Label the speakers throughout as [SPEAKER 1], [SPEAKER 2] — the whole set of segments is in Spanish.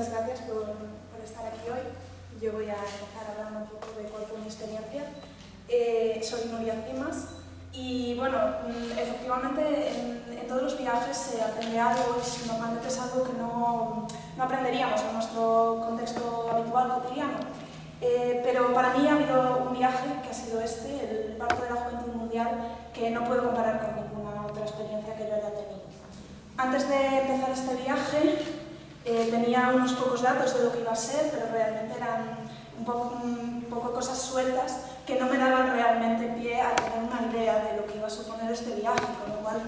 [SPEAKER 1] muchas gracias por estar aquí hoy. Yo voy a empezar hablando un poco de cuál fue mi experiencia. Soy Nuria Cimas y, bueno, efectivamente en todos los viajes se aprende algo y normalmente es algo que no aprenderíamos en nuestro contexto habitual, cotidiano. Pero para mí ha habido un viaje que ha sido el barco de la Juventud Mundial, que no puedo comparar con ninguna otra experiencia que yo haya tenido. Antes de empezar este viaje tenía unos pocos datos de lo que iba a ser, pero realmente eran un poco cosas sueltas que no me daban realmente pie a tener una idea de lo que iba a suponer este viaje, con lo cual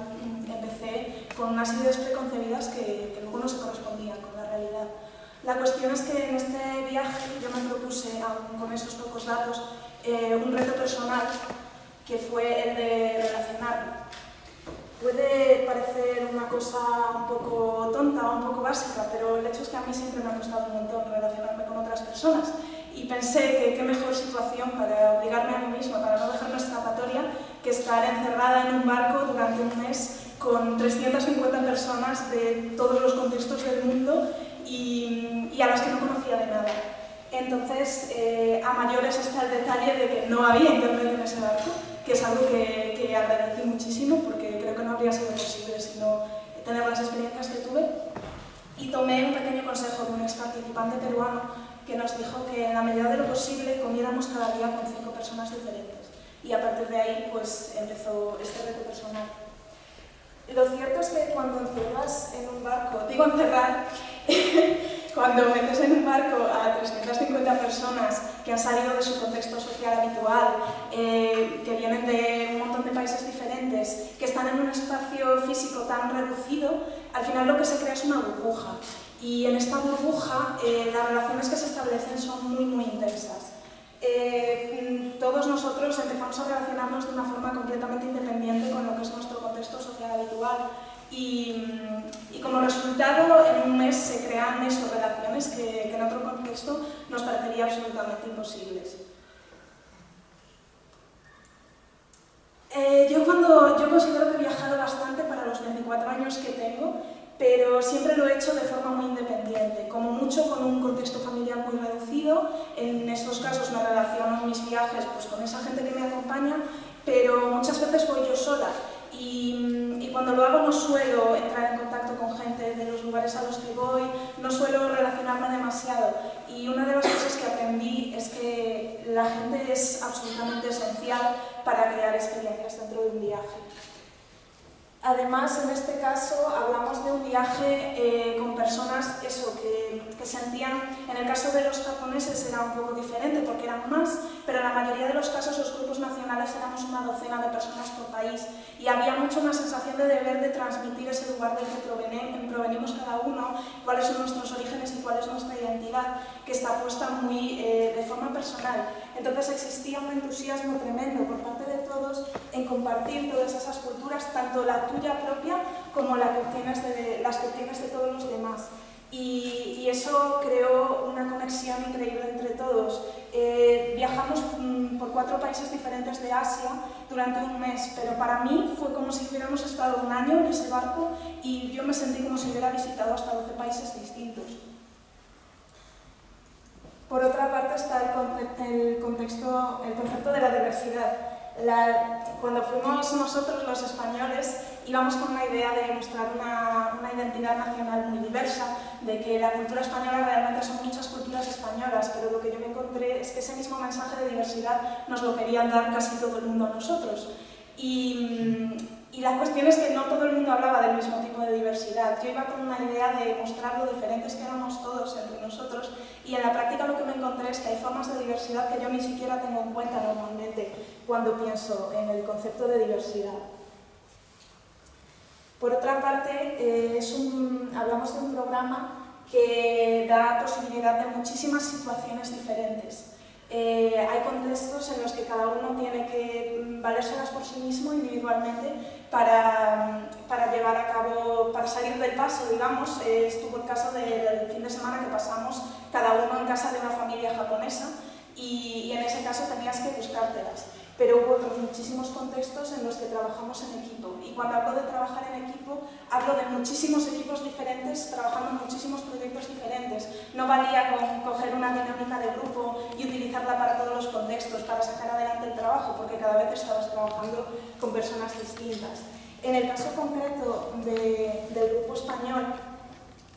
[SPEAKER 1] empecé con unas ideas preconcebidas que luego no se correspondían con la realidad. La cuestión es que en este viaje yo me propuse, aún con esos pocos datos, un reto personal que fue el de relacionarme. Puede parecer una cosa un poco tonta o un poco básica, pero el hecho es que a mí siempre me ha costado un montón relacionarme con otras personas y pensé que qué mejor situación para obligarme a mí misma, para no dejarme escapatoria, que estar encerrada en un barco durante un mes con 350 personas de todos los contextos del mundo y a las que no conocía de nada. Entonces, a mayores está el detalle de que no había internet en ese barco, que es algo que agradecí muchísimo porque creo que no habría sido posible sino tener las experiencias que tuve. Y tomé un pequeño consejo de un ex participante peruano que nos dijo que en la medida de lo posible comiéramos cada día con 5 personas diferentes. Y a partir de ahí pues empezó este reto personal. Lo cierto es que cuando encierras en un barco, digo encerrar, cuando metes en un barco a 350 personas que han salido de su contexto social habitual, que vienen de un montón de países diferentes, que están en un espacio físico tan reducido, al final lo que se crea es una burbuja. Y en esta burbuja las relaciones que se establecen son muy intensas. Todos nosotros empezamos a relacionarnos de una forma completamente independiente con lo que es nuestro contexto social habitual y como resultado en un mes se crean esas relaciones que en otro contexto nos parecería absolutamente imposibles. Yo considero que he viajado bastante para los 24 años que tengo, pero siempre lo he hecho de forma muy independiente, como mucho con un contexto familiar muy reducido. En estos casos me relaciono en mis viajes pues, con esa gente que me acompaña, pero muchas veces voy yo sola y cuando lo hago no suelo entrar en contacto con gente de los lugares a los que voy, no suelo relacionarme demasiado y una de las cosas que aprendí es que la gente es absolutamente esencial para crear experiencias dentro de un viaje. Además, en este caso, hablamos de un viaje con personas que sentían, en el caso de los japoneses era un poco diferente porque eran más, pero en la mayoría de los casos los grupos nacionales éramos una docena de personas por país y había mucho una sensación de deber de transmitir ese lugar del que provenimos cada uno, cuáles son nuestros orígenes y cuál es nuestra identidad, que está puesta muy de forma personal. Entonces existía un entusiasmo tremendo por parte de todos en compartir todas esas culturas, tanto la tuya propia como las que obtienes de todos los demás. Y eso creó una conexión increíble entre todos. Viajamos por 4 países diferentes de Asia durante un mes, pero para mí fue como si hubiéramos estado un año en ese barco y yo me sentí como si hubiera visitado hasta 12 países distintos. Por otra parte está el concepto de la diversidad. Cuando fuimos nosotros los españoles íbamos con una idea de mostrar una identidad nacional muy diversa, de que la cultura española realmente son muchas culturas españolas, pero lo que yo me encontré es que ese mismo mensaje de diversidad nos lo querían dar casi todo el mundo a nosotros. Y la cuestión es que no todo el mundo hablaba del mismo tipo de diversidad. Yo iba con una idea de mostrar lo diferentes que éramos todos entre nosotros y en la práctica lo que me encontré es que hay formas de diversidad que yo ni siquiera tengo en cuenta normalmente cuando pienso en el concepto de diversidad. Por otra parte, hablamos de un programa que da posibilidad de muchísimas situaciones diferentes. Hay contextos en los que cada uno tiene que valérselas por sí mismo individualmente para llevar a cabo, para salir del paso, digamos. Estuvo el caso del fin de semana que pasamos cada uno en casa de una familia japonesa y en ese caso tenías que buscártelas. Pero hubo otros muchísimos contextos en los que trabajamos en equipo. Y cuando hablo de trabajar en equipo, hablo de muchísimos equipos diferentes trabajando en muchísimos proyectos diferentes. No No valía con coger una dinámica de grupo y utilizarla para todos los contextos, para sacar adelante el trabajo, porque cada vez estabas trabajando con personas distintas. En el caso concreto del grupo español,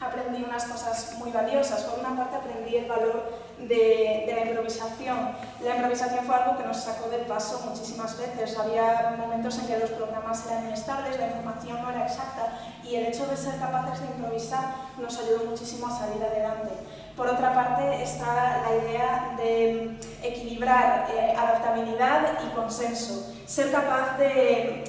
[SPEAKER 1] aprendí unas cosas muy valiosas. Por una parte, aprendí el valor de la improvisación. La improvisación fue algo que nos sacó del paso muchísimas veces. Había momentos en que los programas eran inestables, la información no era exacta, y el hecho de ser capaces de improvisar nos ayudó muchísimo a salir adelante. Por otra parte, está la idea de equilibrar adaptabilidad y consenso. Ser capaz de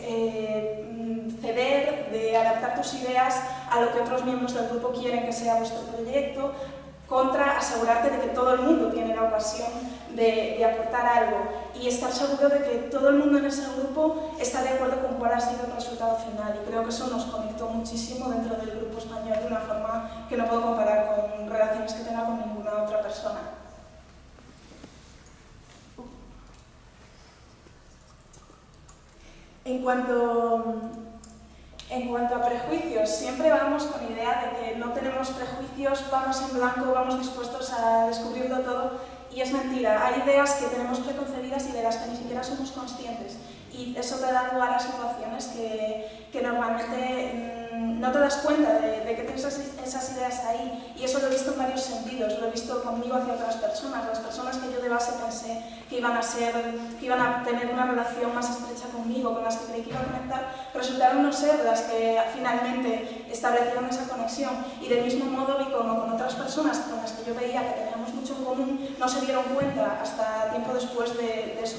[SPEAKER 1] ceder, de adaptar tus ideas a lo que otros miembros del grupo quieren que sea vuestro proyecto, contra asegurarte de que todo el mundo tiene la ocasión de aportar algo y estar seguro de que todo el mundo en ese grupo está de acuerdo con cuál ha sido el resultado final. Y creo que eso nos conectó muchísimo dentro del grupo español de una forma que no puedo comparar con relaciones que tenga con ninguna otra persona. En cuanto a prejuicios, siempre vamos con idea de que no tenemos prejuicios, vamos en blanco, vamos dispuestos a descubrirlo todo, y es mentira. Hay ideas que tenemos preconcebidas y de las que ni siquiera somos conscientes, y eso te da lugar a situaciones que normalmente no te das cuenta de que tienes esas ideas ahí, y eso lo he visto en varios sentidos. Lo he visto conmigo hacia otras personas. Las personas que yo de base pensé que iban a tener una relación más estrecha conmigo, con las que creí que iba a conectar, resultaron no ser las que finalmente establecieron esa conexión. Y del mismo modo vi como con otras personas con las que yo veía que teníamos mucho en común no se dieron cuenta hasta tiempo después de eso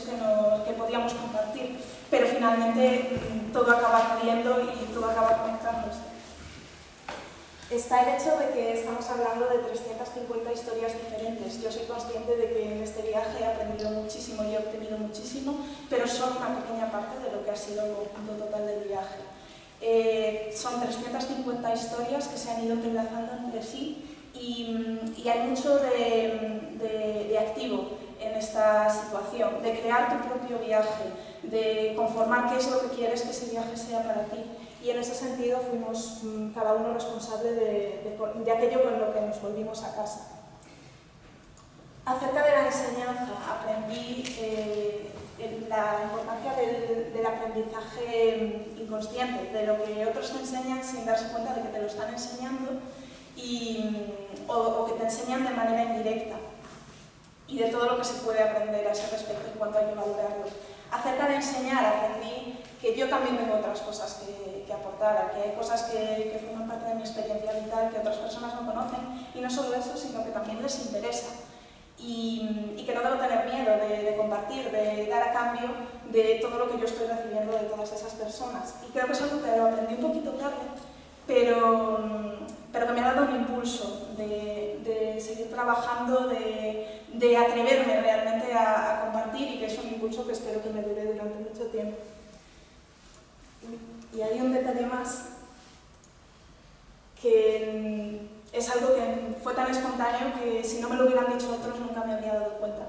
[SPEAKER 1] que podíamos compartir. Pero finalmente todo acaba cediendo y todo acaba conectándose. Está el hecho de que estamos hablando de 350 historias diferentes. Yo soy consciente de que en este viaje he aprendido muchísimo y he obtenido muchísimo, pero son una pequeña parte de lo que ha sido el conjunto total del viaje. Son 350 historias que se han ido entrelazando entre sí y hay mucho de activo en esta situación, de crear tu propio viaje, de conformar qué es lo que quieres que ese viaje sea para ti. Y en ese sentido fuimos cada uno responsable de aquello con lo que nos volvimos a casa. Acerca de la enseñanza, aprendí la importancia del aprendizaje inconsciente, de lo que otros te enseñan sin darse cuenta de que te lo están enseñando o que te enseñan de manera indirecta, y de todo lo que se puede aprender a ese respecto en cuanto hay que valorarlo. Acerca de enseñar, aprendí que yo también tengo otras cosas que aportar, que hay cosas que forman parte de mi experiencia vital que otras personas no conocen, y no solo eso, sino que también les interesa. Y que no debo tener miedo de compartir, de dar a cambio de todo lo que yo estoy recibiendo de todas esas personas. Y creo que es algo que lo aprendí un poquito tarde, pero que me ha dado un impulso de seguir trabajando, de atreverme realmente a compartir, y que es un impulso que espero que me dure durante mucho tiempo. Y hay un detalle más, que es algo que fue tan espontáneo que si no me lo hubieran dicho otros nunca me habría dado cuenta.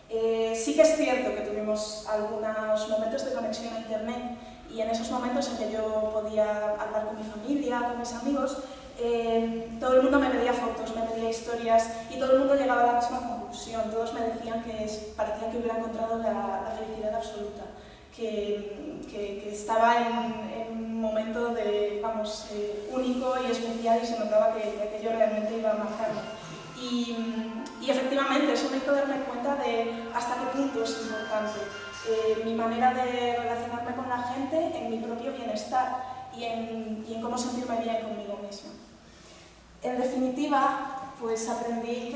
[SPEAKER 1] Sí que es cierto que tuvimos algunos momentos de conexión a internet, y en esos momentos en que yo podía hablar con mi familia, con mis amigos, todo el mundo me pedía fotos, me pedía historias, y todo el mundo llegaba a la misma conclusión. Todos me decían que parecía que hubiera encontrado la felicidad absoluta, que estaba en un momento único y especial, y se notaba que aquello realmente iba a marcarme. Y efectivamente, eso me hizo darme cuenta de hasta qué punto es importante mi manera de relacionarme con la gente, en mi propio bienestar y en cómo sentirme bien conmigo misma. En definitiva, pues aprendí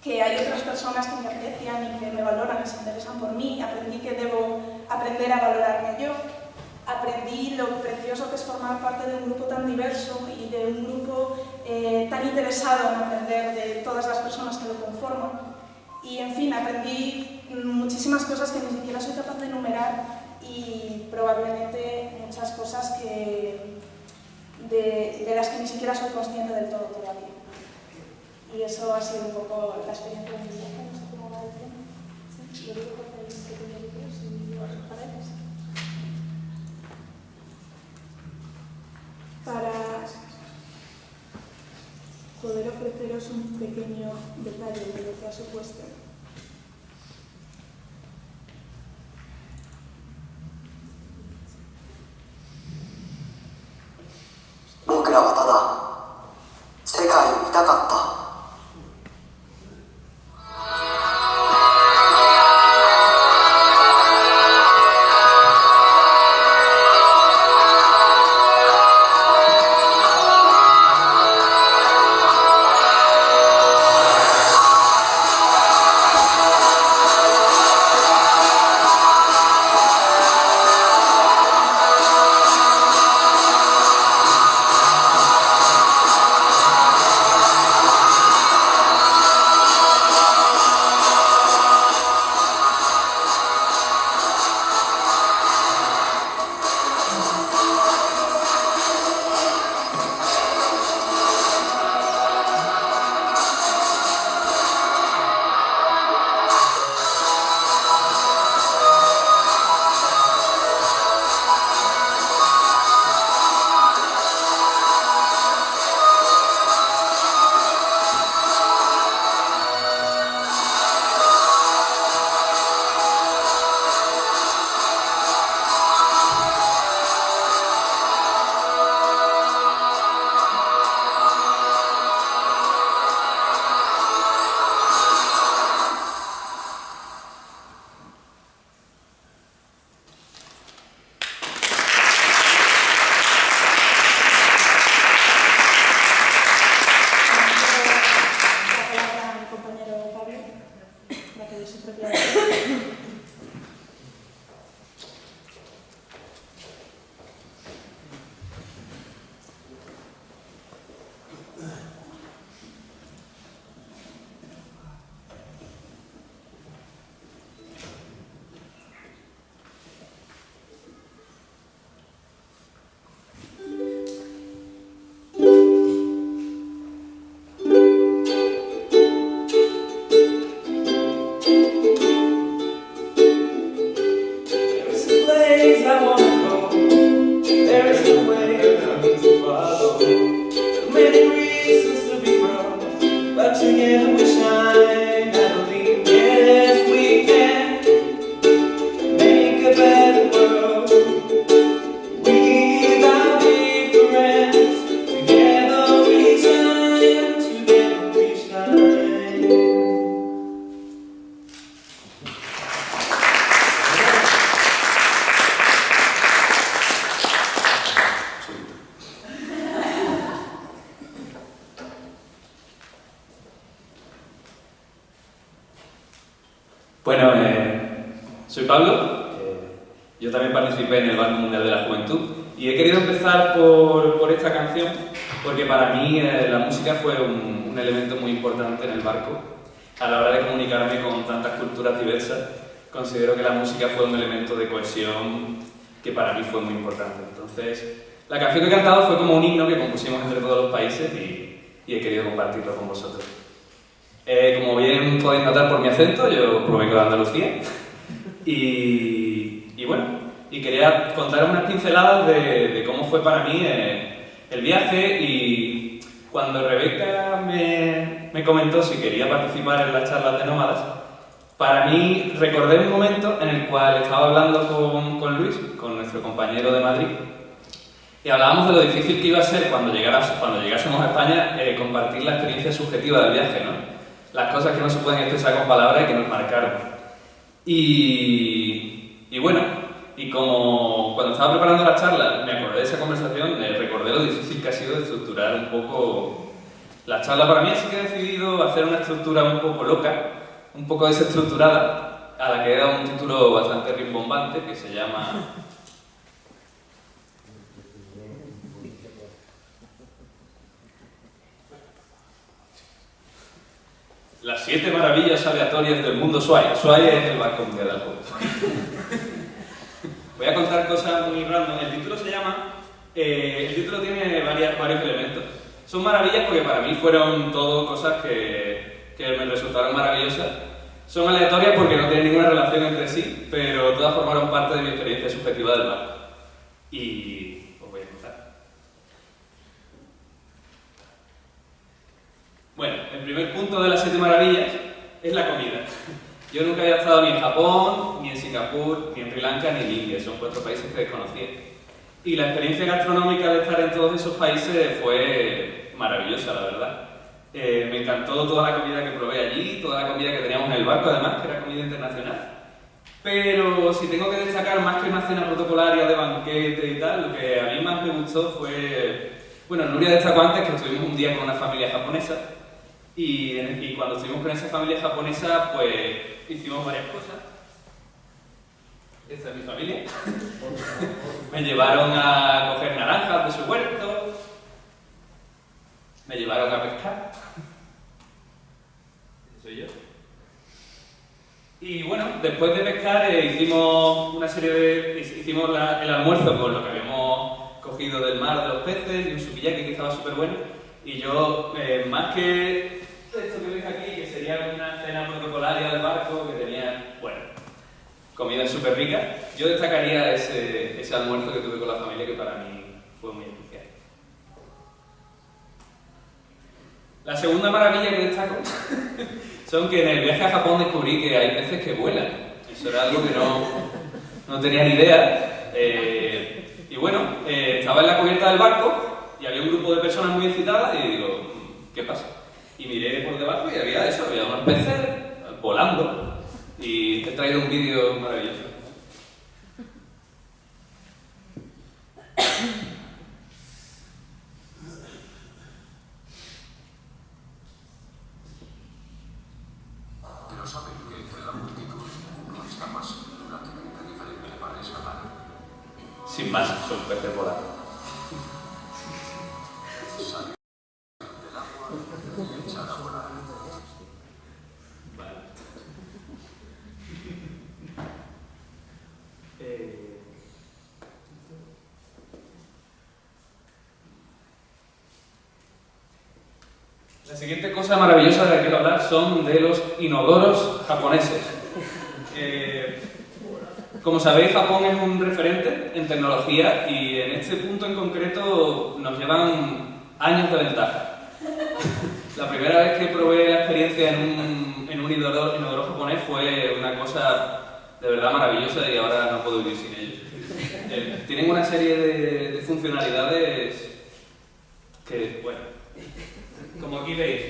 [SPEAKER 1] que hay otras personas que me aprecian y que me valoran, que se interesan por mí. Aprendí que debo aprender a valorarme yo. Aprendí lo precioso que es formar parte de un grupo tan diverso y de un grupo tan interesado en aprender de todas las personas que lo conforman. Y, en fin, aprendí muchísimas cosas que ni siquiera soy capaz de enumerar, y probablemente muchas cosas de las que ni siquiera soy consciente del todo todavía. Y eso ha sido un poco la experiencia de mi viaje. No sé cómo va el tiempo. ¿Sí? Lo digo porque hay un pequeño vídeo, si os parece. poder ofreceros un pequeño detalle de lo que ha supuesto.
[SPEAKER 2] Bueno, soy Pablo, yo también participé en el Banco Mundial de la Juventud y he querido empezar por esta canción porque para mí la música fue un elemento muy importante en el barco. A la hora de comunicarme con tantas culturas diversas, considero que la música fue un elemento de cohesión que para mí fue muy importante. Entonces, la canción que he cantado fue como un himno que compusimos entre todos los países y he querido compartirlo con vosotros. Como bien podéis notar por mi acento, yo provengo de Andalucía y bueno, y quería contar unas pinceladas de cómo fue para mí el viaje. Y cuando Rebeca me comentó si quería participar en las charlas de nómadas, para mí recordé un momento en el cual estaba hablando con Luis, con nuestro compañero de Madrid, y hablábamos de lo difícil que iba a ser cuando llegásemos a España compartir la experiencia subjetiva del viaje, ¿no? Las cosas que no se pueden expresar con palabras y que nos marcaron. Y bueno, y como cuando estaba preparando la charla me acordé de esa conversación, recordé lo difícil que ha sido de estructurar un poco la charla para mí, así que he decidido hacer una estructura un poco loca, un poco desestructurada, a la que he dado un título bastante rimbombante que se llama Las 7 maravillas aleatorias del mundo SWAI. SWAI es el Banco Mundial de la Juventud. Voy a contar cosas muy random. El título se llama... el título tiene varios elementos. Son maravillas porque para mí fueron todo cosas que me resultaron maravillosas. Son aleatorias porque no tienen ninguna relación entre sí, pero todas formaron parte de mi experiencia subjetiva del barco. Y os voy a contar. el primer punto de las 7 maravillas es la comida. Yo nunca había estado ni en Japón, ni en Singapur, ni en Sri Lanka, ni en India. Son 4 países que desconocía. Y la experiencia gastronómica de estar en todos esos países fue maravillosa, la verdad. Me encantó toda la comida que probé allí, toda la comida que teníamos en el barco, además, que era comida internacional. Pero si tengo que destacar más que una cena protocolaria de banquete y tal, lo que a mí más me gustó fue... Bueno, Nuria destacó antes que estuvimos un día con una familia japonesa y cuando estuvimos con esa familia japonesa, pues hicimos varias cosas. Esta es mi familia. Me llevaron a coger naranjas de su huerto, me llevaron a pescar. Ese soy yo. Y bueno, después de pescar hicimos una serie de... hicimos el almuerzo con lo que habíamos cogido del mar de los peces y un sukiyaki que estaba súper bueno. Y yo, más que esto que veis aquí, que sería una cena protocolaria del barco, que tenía, bueno, comida súper rica, yo destacaría ese almuerzo que tuve con la familia, que para mí fue muy especial. La segunda maravilla que destaco son que en el viaje a Japón descubrí que hay peces que vuelan. Eso era algo que no tenía ni idea. Y bueno, estaba en la cubierta del barco y había un grupo de personas muy excitadas y digo, ¿qué pasa? Y miré por debajo y había eso, había unos peces volando. Y he traído un vídeo maravilloso. Sin más, son peces volando. Vale. La siguiente cosa maravillosa de la que quiero hablar son de los inodoros japoneses. Como sabéis, Japón es un referente en tecnología y en este punto en concreto nos llevan años de ventaja. La primera vez que probé la experiencia en un inodoro japonés fue una cosa de verdad maravillosa y ahora no puedo vivir sin ellos. Tienen una serie de funcionalidades que, bueno, como aquí veis,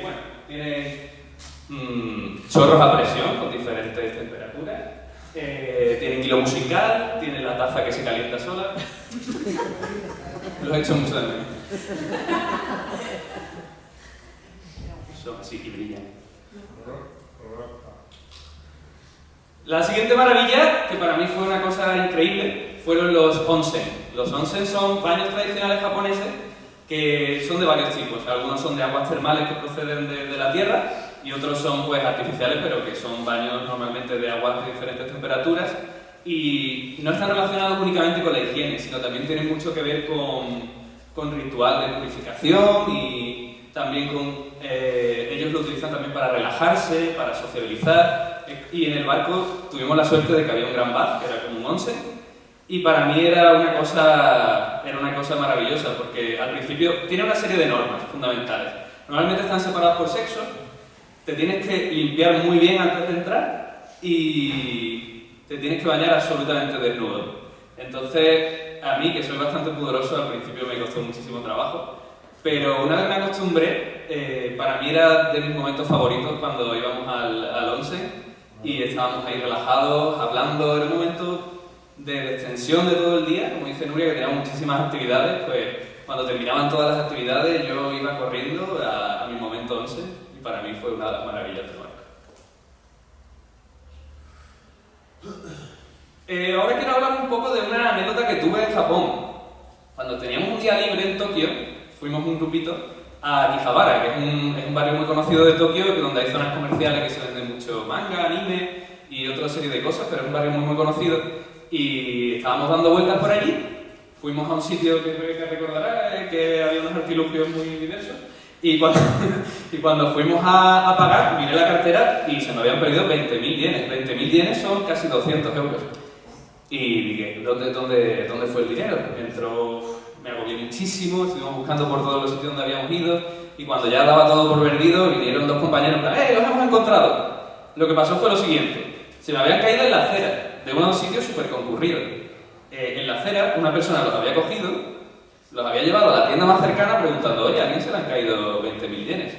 [SPEAKER 2] bueno, tienen chorros a presión con diferentes temperaturas. Tienen hilo musical, tienen la taza que se calienta sola. Los he hecho mucho de menos. Son así y brillan. La siguiente maravilla, que para mí fue una cosa increíble, fueron los onsen. Los onsen son baños tradicionales japoneses que son de varios tipos. Algunos son de aguas termales que proceden de la tierra y otros son pues artificiales, pero que son baños normalmente de aguas de diferentes temperaturas y no están relacionados únicamente con la higiene, sino también tienen mucho que ver con ritual de purificación y también ellos lo utilizan también para relajarse, para sociabilizar y en el barco tuvimos la suerte de que había un gran bath, que era como un onsen y para mí era una cosa maravillosa porque al principio tiene una serie de normas fundamentales. Normalmente están separados por sexo. Te tienes que limpiar muy bien antes de entrar y te tienes que bañar absolutamente desnudo. Entonces, a mí, que soy bastante pudoroso, al principio me costó muchísimo trabajo, pero una vez me acostumbré, para mí era de mis momentos favoritos cuando íbamos al onsen y estábamos ahí relajados, hablando. Era un momento de extensión de todo el día, como dice Nuria, que teníamos muchísimas actividades, pues cuando terminaban todas las actividades yo iba corriendo a mi momento onsen. Para mí fue una de las maravillas del barco. Ahora quiero hablar un poco de una anécdota que tuve en Japón. Cuando teníamos un día libre en Tokio, fuimos un grupito a Akihabara, que es un barrio muy conocido de Tokio, donde hay zonas comerciales que se venden mucho manga, anime y otra serie de cosas, pero es un barrio muy conocido. Y estábamos dando vueltas por allí, fuimos a un sitio que recordará, que había unos artilugios muy diversos. Y cuando fuimos a pagar, miré la cartera y se me habían perdido 20.000 yenes. 20.000 yenes son casi 200 euros. Y dije, ¿dónde fue el dinero? Me agobié muchísimo, estuvimos buscando por todos los sitios donde habíamos ido. y cuando ya daba todo por perdido, vinieron dos compañeros en plan, ¡los hemos encontrado! Lo que pasó fue lo siguiente, se me habían caído en la acera, de unos sitios súper concurridos. En la acera, una persona los había cogido, los había llevado a la tienda más cercana preguntando, oye, ¿a alguien se le han caído 20.000 yenes?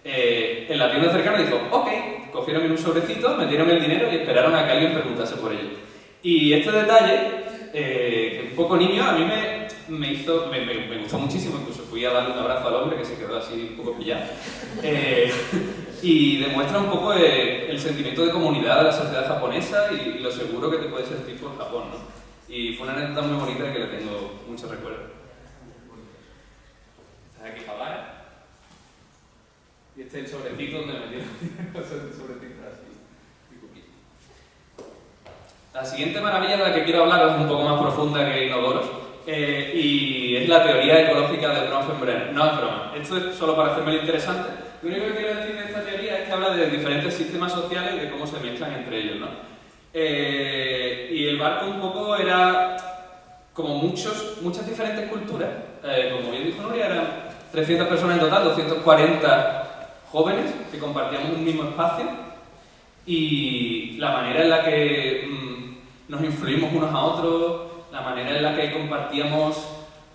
[SPEAKER 2] En la tienda cercana dijo, ok, cogieron en un sobrecito, metieron el dinero y esperaron a que alguien preguntase por ello. Y este detalle, que un poco niño, a mí me gustó muchísimo, incluso fui a darle un abrazo al hombre que se quedó así un poco pillado. Y demuestra un poco el sentimiento de comunidad de la sociedad japonesa y lo seguro que te puedes sentir por Japón, ¿no? Y fue una anécdota muy bonita que le tengo muchos recuerdos. Estás aquí Javara. Y este es el sobrecito donde me metieron el sobrecito así. La siguiente maravilla de la que quiero hablar es un poco más profunda que Inodoros. Y es la teoría ecológica de Bronfenbrenner. No es broma, esto es solo para hacerme lo interesante. Lo único que quiero decir de esta teoría es que habla de diferentes sistemas sociales y de cómo se mezclan entre ellos, ¿no? Y el barco un poco era como muchas diferentes culturas. Como bien dijo Nuria, eran 300 personas en total, 240 jóvenes que compartíamos un mismo espacio y la manera en la que nos influimos unos a otros, la manera en la que compartíamos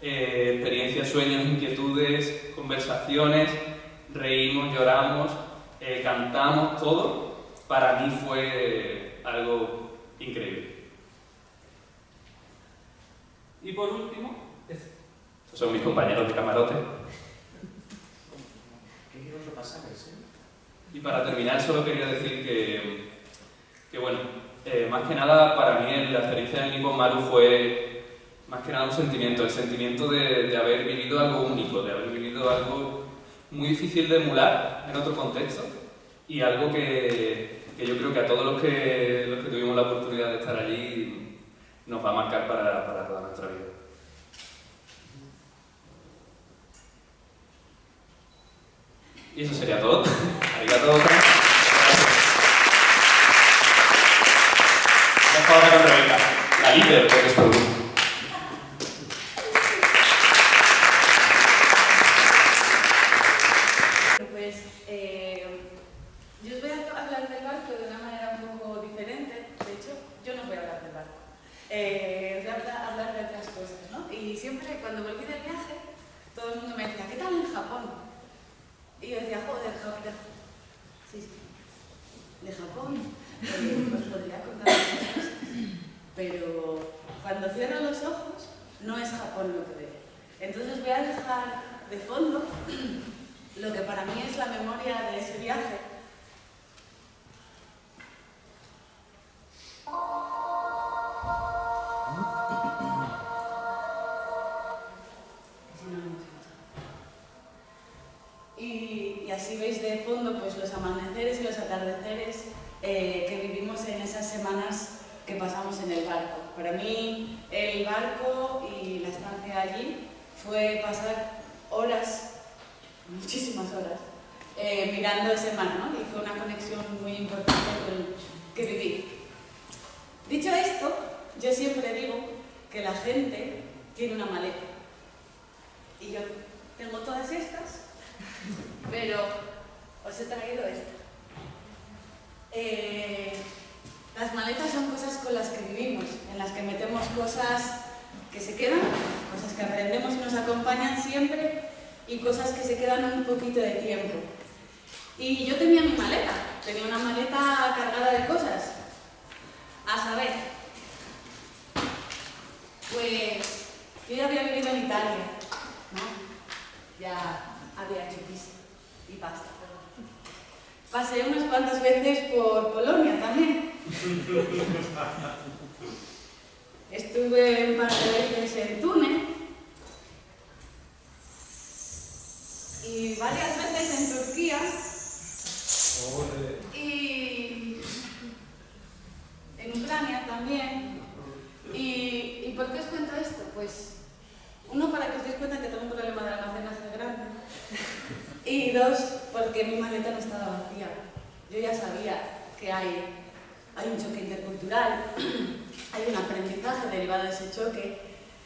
[SPEAKER 2] experiencias, sueños, inquietudes, conversaciones, reímos, lloramos, cantamos, todo, para mí fue algo increíble. Y por último, estos son mis compañeros de camarote. Y para terminar solo quería decir que bueno, más que nada para mí la experiencia del Nippon Maru fue más que nada un sentimiento, el sentimiento de haber vivido algo único, de haber vivido algo muy difícil de emular en otro contexto y algo que yo creo que a todos los que tuvimos la oportunidad de estar allí nos va a marcar para toda nuestra vida. Y eso sería todo. Arigato. Vamos ahora con Rebeca, la líder de este grupo.
[SPEAKER 3] Pues yo os voy a hablar del barco de una manera un poco diferente. De hecho, yo no os voy a hablar del barco. Os voy a hablar de otras cosas, ¿no? Y siempre cuando volví del viaje, todo el mundo me decía, ¿qué tal en Japón? Y yo decía, joder, Japón. Sí, de Japón. Os podría contar muchas cosas. Pero cuando cierro los ojos, no es Japón lo que veo. Entonces os voy a dejar de fondo lo que para mí es la memoria de ese viaje. Y así veis de fondo pues, los amaneceres y los atardeceres que vivimos en esas semanas que pasamos en el barco. Para mí el barco y la estancia allí fue pasar horas, muchísimas horas, mirando ese mar, ¿no? Y fue una conexión muy importante que viví. Dicho esto, yo siempre digo que la gente tiene una maleta. Y yo tengo todas estas, pero os he traído esta. Las maletas son cosas con las que vivimos, en las que metemos cosas que se quedan, cosas que aprendemos y nos acompañan siempre, y cosas que se quedan un poquito de tiempo. Y yo tenía mi maleta, tenía una maleta cargada de cosas. A saber, pues yo ya había vivido en Italia, ¿no? Ya había hecho pizza y pasta. Pasé unas cuantas veces por Polonia también. Estuve un par de veces en Túnez y varias veces en Turquía y en Ucrania también. ¿Y por qué os cuento esto? Pues uno, para que os deis cuenta que tengo un problema de almacenaje grande, y dos, porque mi maleta no estaba vacía. Yo ya sabía que hay un choque intercultural, hay un aprendizaje derivado de ese choque,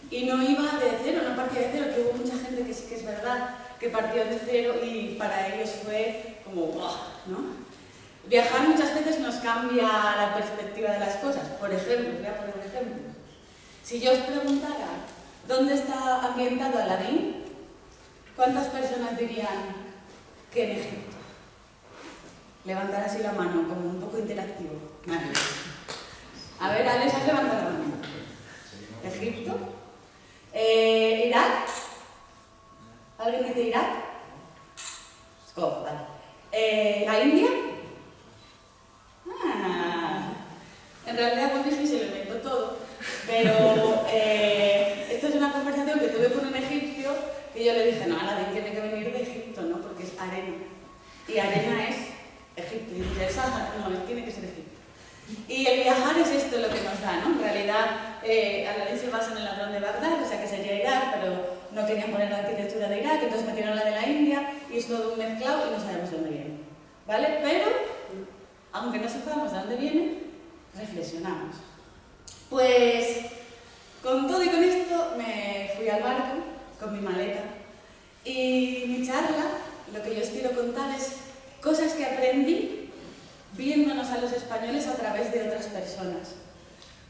[SPEAKER 3] y no iba de cero, no partía de cero, que hubo mucha gente que sí que es verdad que partió de cero y para ellos fue como ¡buah!, ¿no? Viajar muchas veces nos cambia la perspectiva de las cosas. Por ejemplo, voy a poner un ejemplo. Si yo os preguntara dónde está ambientado Aladín, ¿cuántas personas dirían que en Egipto? Levantar así la mano, como un poco interactivo. Nadie. A ver, Alex, has levantado la mano. ¿Egipto? ¿Irak? ¿Alguien dice Irak? Oh, vale. ¿La India? En realidad Pontifi se lo inventó todo, pero esto es una conversación que tuve con un egipcio que yo le dije, no, Aladín tiene que venir de Egipto, ¿no? Porque es arena. Y arena es Egipto. Y dice, el Sáhara, no, tiene que ser Egipto. Y el viajar es esto lo que nos da, ¿no? En realidad, Aladín se basa en el ladrón de Bagdad, o sea que sería Irak, pero no querían poner la arquitectura de Irak, entonces metieron la de la India y es todo un mezclado y no sabemos de dónde viene. ¿Vale? Pero, aunque no sepamos de dónde viene, reflexionamos. Pues, con todo y con esto, me fui al barco con mi maleta y mi charla, lo que yo os quiero contar es cosas que aprendí viéndonos a los españoles a través de otras personas,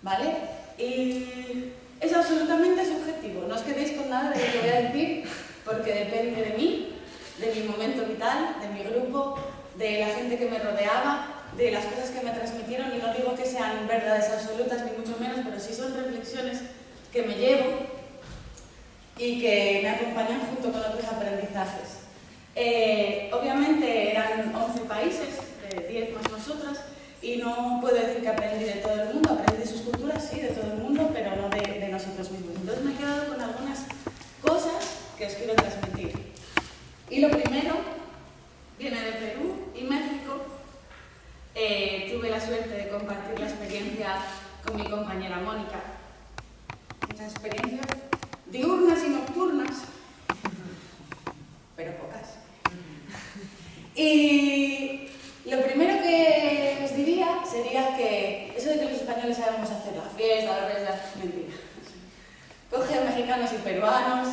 [SPEAKER 3] ¿vale? Y es absolutamente subjetivo, no os quedéis con nada de lo que voy a decir, porque depende de mí, de mi momento vital, de mi grupo, de la gente que me rodeaba, de las cosas que me transmitieron, y no digo que sean verdades absolutas, ni mucho menos, pero sí son reflexiones que me llevo y que me acompañan junto con otros aprendizajes. Obviamente eran 11 países, 10 más nosotras, y no puedo decir que aprendí de todo el mundo, aprendí de sus culturas, sí, de todo el mundo, pero no de nosotros mismos. Entonces me he quedado con algunas cosas que os quiero transmitir. Y lo primero viene de Perú y México. Tuve la suerte de compartir la experiencia con mi compañera Mónica. Muchas experiencias diurnas y nocturnas, pero pocas. Y lo primero que os diría sería que eso de que los españoles sabemos hacer la fiesta, la reyes, mentira. Coge mexicanos y peruanos,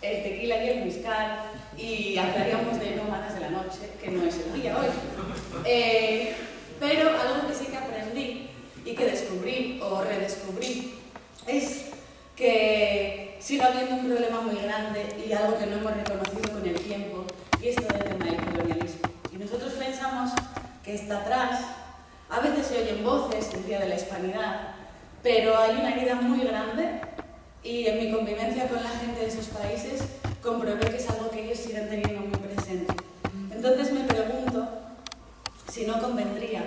[SPEAKER 3] el tequila y el mezcal, y hablaríamos de nómadas de la noche, que no es el día hoy. Pero algo que sí que aprendí y que descubrí o redescubrí es que sigue habiendo un problema muy grande y algo que no hemos reconocido con el tiempo, y es todo el tema del colonialismo. Y nosotros pensamos que está atrás, a veces se oyen voces el día de la hispanidad, pero hay una herida muy grande, y en mi convivencia con la gente de esos países comprobé que es algo que ellos siguen teniendo muy presente. Entonces me pregunto si no convendría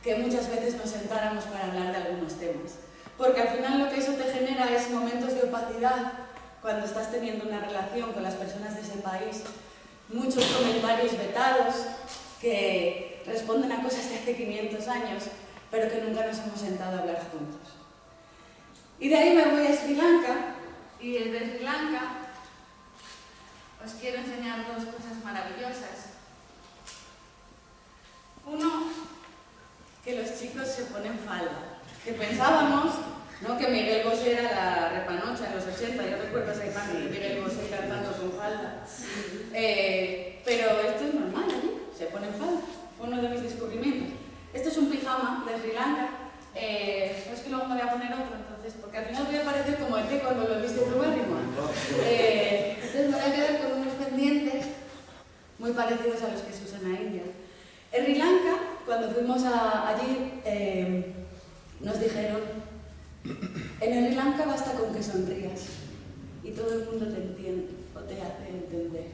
[SPEAKER 3] que muchas veces nos sentáramos para hablar de algunos temas. Porque al final lo que eso te genera es momentos de opacidad cuando estás teniendo una relación con las personas de ese país, muchos comentarios vetados que responden a cosas de hace 500 años, pero que nunca nos hemos sentado a hablar juntos. Y de ahí me voy a Sri Lanka, y desde Sri Lanka os quiero enseñar dos cosas maravillosas. Uno, que los chicos se ponen falda. Que pensábamos, ¿no?, que Miguel Bosé era la repanocha en los 80, yo recuerdo esa imagen de Miguel Bosé cantando con falda. Pero esto es normal, ¿no? Se ponen falda. Fue uno de mis descubrimientos. Esto es un pijama de Sri Lanka. Es que luego me voy a poner otro, entonces, porque al final voy a parecer como el que cuando lo viste Drew Barrymore. Entonces me voy a quedar con unos pendientes muy parecidos a los que se usan a India. En Sri Lanka, cuando fuimos allí, nos dijeron, en Sri Lanka basta con que sonrías y todo el mundo te entiende o te hace entender.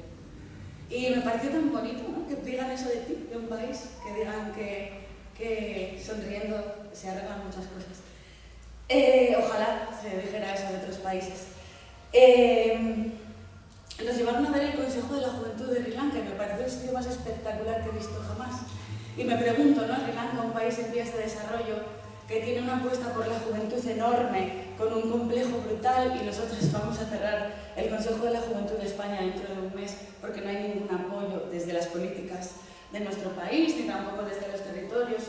[SPEAKER 3] Y me pareció tan bonito, ¿no?, que digan eso de ti, de un país, que digan que sonriendo se arreglan muchas cosas. Ojalá se dijera eso de otros países. Nos llevaron a ver el Consejo de la Juventud de Sri Lanka y me pareció el sitio más espectacular que he visto jamás. Y me pregunto, ¿no?, Sri Lanka, un país en vías de desarrollo que tiene una apuesta por la juventud enorme, con un complejo brutal, y nosotros vamos a cerrar el Consejo de la Juventud de España dentro de un mes porque no hay ningún apoyo desde las políticas de nuestro país, ni tampoco desde los territorios,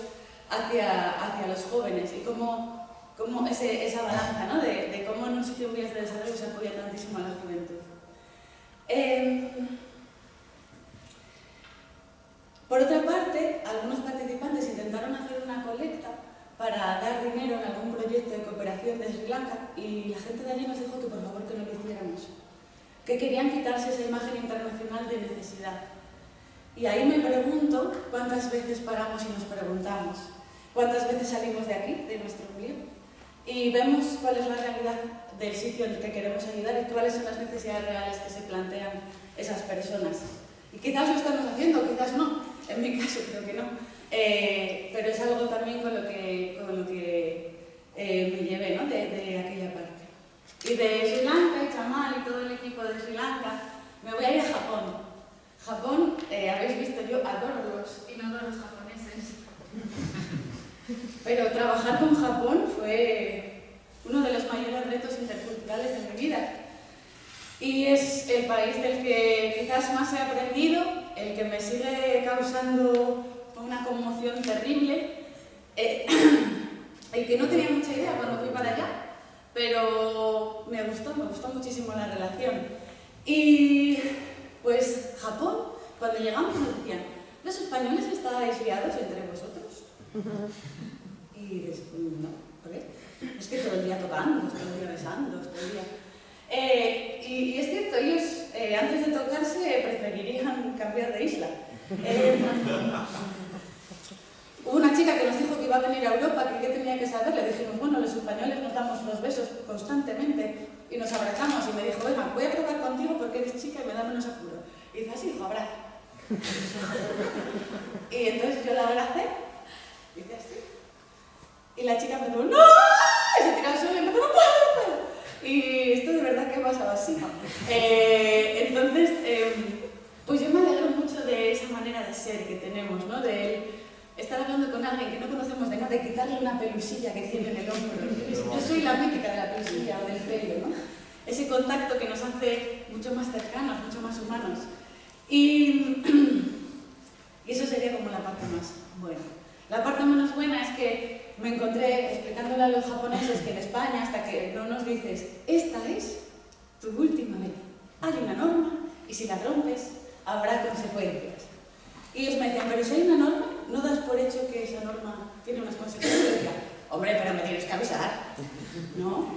[SPEAKER 3] hacia los jóvenes, y cómo esa balanza, ¿no?, de cómo en un sitio en vías de desarrollo se apoya tantísimo a la juventud. algunos participantes intentaron hacer una colecta para dar dinero en algún proyecto de cooperación de Sri Lanka y la gente de allí nos dijo que por favor que no lo hiciéramos, que querían quitarse esa imagen internacional de necesidad. Y ahí me pregunto cuántas veces paramos y nos preguntamos, cuántas veces salimos de aquí, de nuestro ombligo, y vemos cuál es la realidad del sitio en el que queremos ayudar y cuáles son las necesidades reales que se plantean esas personas. Y quizás lo estamos haciendo, quizás no, en mi caso creo que no, pero es algo también con lo que me llevé, ¿no? de aquella parte. Y de Sri Lanka y Chamal y todo el equipo de Sri Lanka, me voy a ir a Japón. Japón, habéis visto, yo adoro los inodoros japoneses. Pero trabajar con Japón fue uno de los mayores retos interculturales de mi vida. Y es el país del que quizás más he aprendido, el que me sigue causando una conmoción terrible, el que no tenía mucha idea cuando fui para allá, pero me gustó muchísimo la relación. Y pues Japón, cuando llegamos nos decían, ¿los españoles estáis liados entre vosotros? Y dices, no, ¿por qué? Es que todo el día tocando, todo el día besando, todo el día... y es cierto, ellos antes de tocarse preferirían cambiar de isla. Hubo una chica que nos dijo que iba a venir a Europa, que qué tenía que saber, le dijimos, bueno, los españoles nos damos los besos constantemente y nos abrazamos, y me dijo, venga, voy a probar contigo porque eres chica y me da menos apuro. Y dice, así, hijo, abraza. Y entonces yo la abracé, y dice así, y la chica me dijo, ¡no! Y se tiró al suelo y me dijo, no puedo. Y esto de verdad que pasaba así. Entonces, pues yo me alegro mucho de esa manera de ser que tenemos, ¿no? De estar hablando con alguien que no conocemos de nada y quitarle una pelusilla que tiene en el hombro. Yo soy la mítica de la pelusilla o del pelo, ¿no? Ese contacto que nos hace mucho más cercanos, mucho más humanos. Y eso sería como la parte más buena. La parte menos buena es que me encontré explicándole a los japoneses que en España, hasta que no nos dices, esta es tu última ley. Hay una norma y si la rompes, habrá consecuencias. Y ellos me decían, pero si hay una norma, ¿no das por hecho que esa norma tiene unas consecuencias? Y decía, hombre, pero me tienes que avisar. ¿No?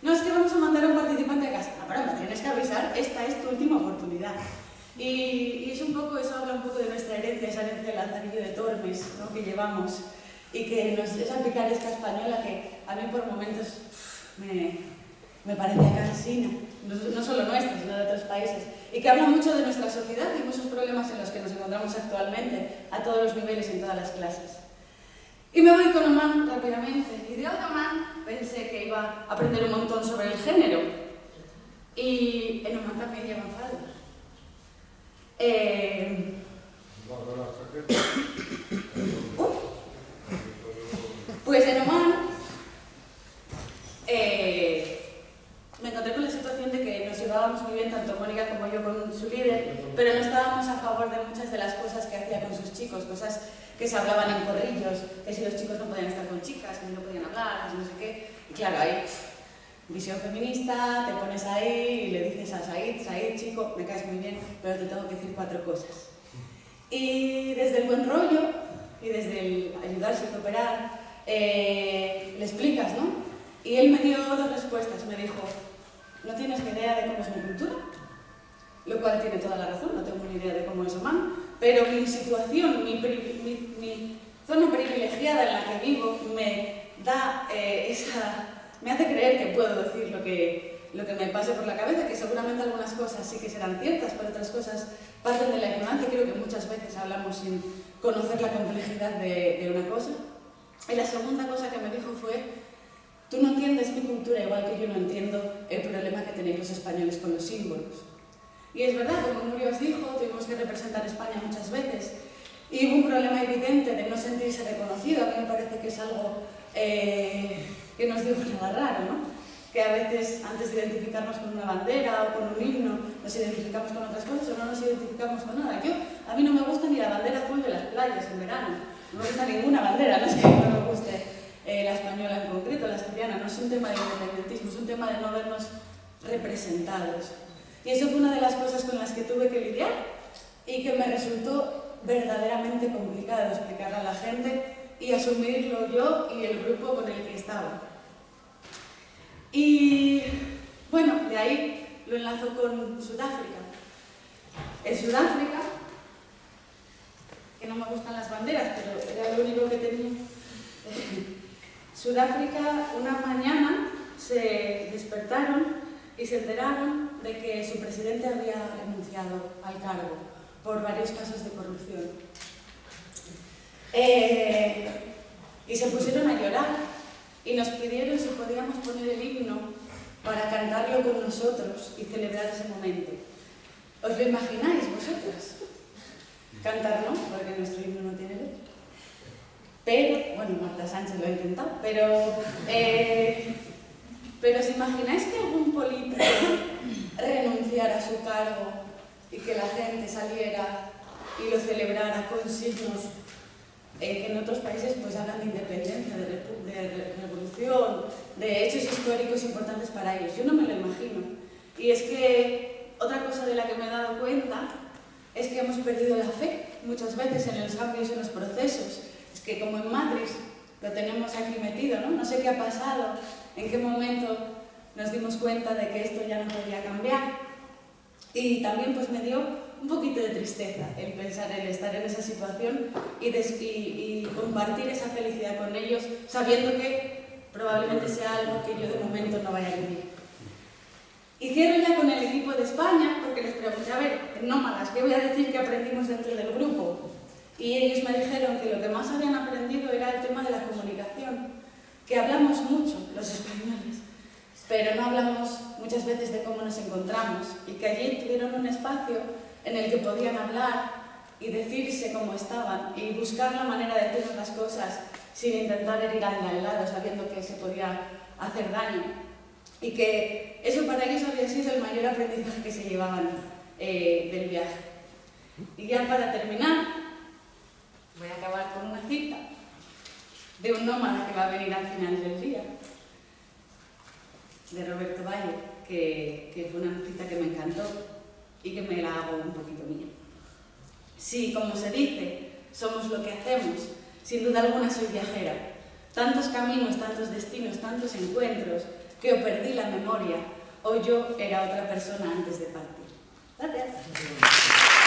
[SPEAKER 3] No, es que vamos a mandar a un participante a casa. No, pero me tienes que avisar, esta es tu última oportunidad. Y es un poco, eso habla un poco de nuestra herencia, esa herencia del Lazarillo de Tormes, ¿no? Que llevamos, y que esa picaresca española que a mí por momentos me parecía cansina, no solo nuestra, sino de otros países, y que habla mucho de nuestra sociedad y muchos problemas en los que nos encontramos actualmente, a todos los niveles y en todas las clases. Y me voy con Oman rápidamente, y de Oman pensé que iba a aprender un montón sobre el género, y en Oman también llevan falda. Pues en Oman me encontré con la situación de que nos llevábamos muy bien, tanto Mónica como yo, con su líder, pero no estábamos a favor de muchas de las cosas que hacía con sus chicos, cosas que se hablaban en corrillos, que si los chicos no podían estar con chicas, que no podían hablar, que no sé qué. Y claro, ahí, visión feminista, te pones ahí y le dices a Said, chico, me caes muy bien, pero te tengo que decir 4 cosas. Y desde el buen rollo y desde el ayudarse y cooperar, le explicas, ¿no? Y él me dio 2 respuestas. Me dijo, no tienes ni idea de cómo es mi cultura, lo cual tiene toda la razón, no tengo ni idea de cómo es Oman, pero mi situación, mi zona privilegiada en la que vivo me da me hace creer que puedo decir lo que me pase por la cabeza, que seguramente algunas cosas sí que serán ciertas, pero otras cosas parten de la ignorancia. Creo que muchas veces hablamos sin conocer la complejidad de una cosa. Y la segunda cosa que me dijo fue, tú no entiendes mi cultura igual que yo no entiendo el problema que tenéis los españoles con los símbolos. Y es verdad, como Nuria os dijo, tuvimos que representar a España muchas veces y hubo un problema evidente de no sentirse reconocido. A mí me parece que es algo que nos dijo nada raro, ¿no? Que a veces, antes de identificarnos con una bandera o con un himno, nos identificamos con otras cosas o no nos identificamos con nada. A mí no me gusta ni la bandera azul de las playas en verano, no me gusta ninguna bandera, no es que no me guste la española en concreto, la asturiana, no es un tema de independentismo, es un tema de no vernos representados. Y eso fue una de las cosas con las que tuve que lidiar y que me resultó verdaderamente complicado de explicar a la gente y asumirlo yo y el grupo con el que estaba. Y bueno, de ahí lo enlazo con Sudáfrica. En Sudáfrica, que no me gustan las banderas, pero era lo único que tenía. Sudáfrica, una mañana se despertaron y se enteraron de que su presidente había renunciado al cargo por varios casos de corrupción. Y se pusieron a llorar y nos pidieron si podíamos poner el himno para cantarlo con nosotros y celebrar ese momento. ¿Os lo imagináis vosotras? Cantar no, porque nuestro himno no tiene letra. Pero, bueno, Marta Sánchez lo ha intentado, pero ¿os imagináis que algún político renunciara a su cargo y que la gente saliera y lo celebrara con signos que en otros países pues hablan de independencia, de revolución, de hechos históricos importantes para ellos? Yo no me lo imagino. Y es que otra cosa de la que me he dado cuenta es que hemos perdido la fe muchas veces en los cambios y en los procesos. Es que como en Matrix lo tenemos aquí metido, ¿no? No sé qué ha pasado, en qué momento nos dimos cuenta de que esto ya no podía cambiar. Y también pues me dio un poquito de tristeza el pensar en estar en esa situación y compartir esa felicidad con ellos, sabiendo que probablemente sea algo que yo de momento no vaya a vivir. Y cierro ya con el equipo de España, porque les pregunté, a ver, nómadas, ¿qué voy a decir que aprendimos dentro del grupo? Y ellos me dijeron que lo que más habían aprendido era el tema de la comunicación, que hablamos mucho, los españoles, pero no hablamos muchas veces de cómo nos encontramos, y que allí tuvieron un espacio en el que podían hablar y decirse cómo estaban, y buscar la manera de decirnos las cosas sin intentar herir al de al lado, sabiendo que se podía hacer daño. Y que eso para ellos había sido el mayor aprendizaje que se llevaban del viaje. Y ya para terminar, voy a acabar con una cita de un nómada que va a venir al final del día, de Roberto Valle, que fue una cita que me encantó y que me la hago un poquito mía. Sí, como se dice, somos lo que hacemos. Sin duda alguna soy viajera. Tantos caminos, tantos destinos, tantos encuentros, que o perdí la memoria o yo era otra persona antes de partir. Gracias.